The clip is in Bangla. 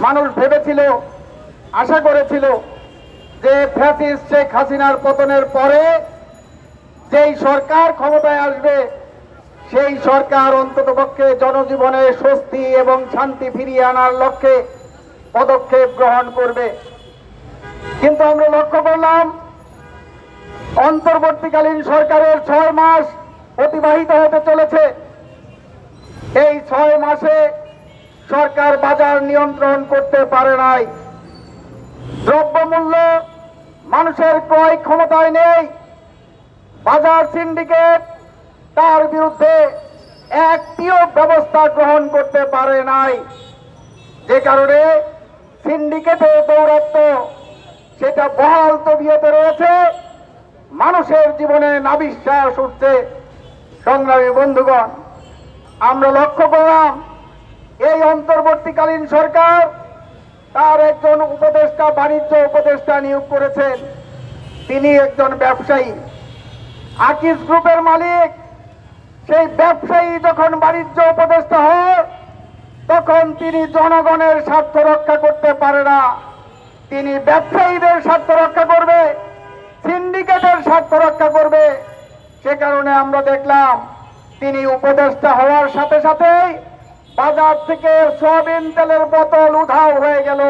মানুষ ভেবেছিল, আশা করেছিল যে ফ্যাসিস্ট শেখ হাসিনার পতনের পরে যেই সরকার ক্ষমতায় আসবে সেই সরকার অন্ততপক্ষে জনজীবনে স্বস্তি এবং শান্তি ফিরিয়ে আনার লক্ষ্যে পদক্ষেপ গ্রহণ করবে। কিন্তু আমরা লক্ষ্য করলাম অন্তর্বর্তীকালীন সরকারের 6 মাস অতিবাহিত হতে চলেছে। এই 6 মাসে সরকার বাজার নিয়ন্ত্রণ করতে পারে নাই। দ্রব্যমূল্য মানুষের ক্রয় ক্ষমতায় নেই। বাজার সিন্ডিকেট তার বিরুদ্ধে একটিও ব্যবস্থা গ্রহণ করতে পারে নাই, যে কারণে সিন্ডিকেটের দৌরাত্ম্য সেটা বহাল তবিয়তে রয়েছে। মানুষের জীবনে নাবিশ্বাস উঠছে। সংগ্রামী বন্ধুগণ, আমরা লক্ষ্য করলাম এই অন্তর্বর্তীকালীন সরকার তার একজন উপদেষ্টা, বাণিজ্য উপদেষ্টা নিয়োগ করেছেন। তিনি একজন ব্যবসায়ী, আকিজ গ্রুপের মালিক। সেই ব্যবসায়ী যখন বাণিজ্য উপদেষ্টা হয় তখন তিনি জনগণের স্বার্থ রক্ষা করতে পারে না, তিনি ব্যবসায়ীদের স্বার্থ রক্ষা করবে, সিন্ডিকেটের স্বার্থ রক্ষা করবে। সে কারণে আমরা দেখলাম তিনি উপদেষ্টা হওয়ার সাথে সাথেই বাজার থেকে সয়াবিন তেলের বোতল উধাও হয়ে গেল।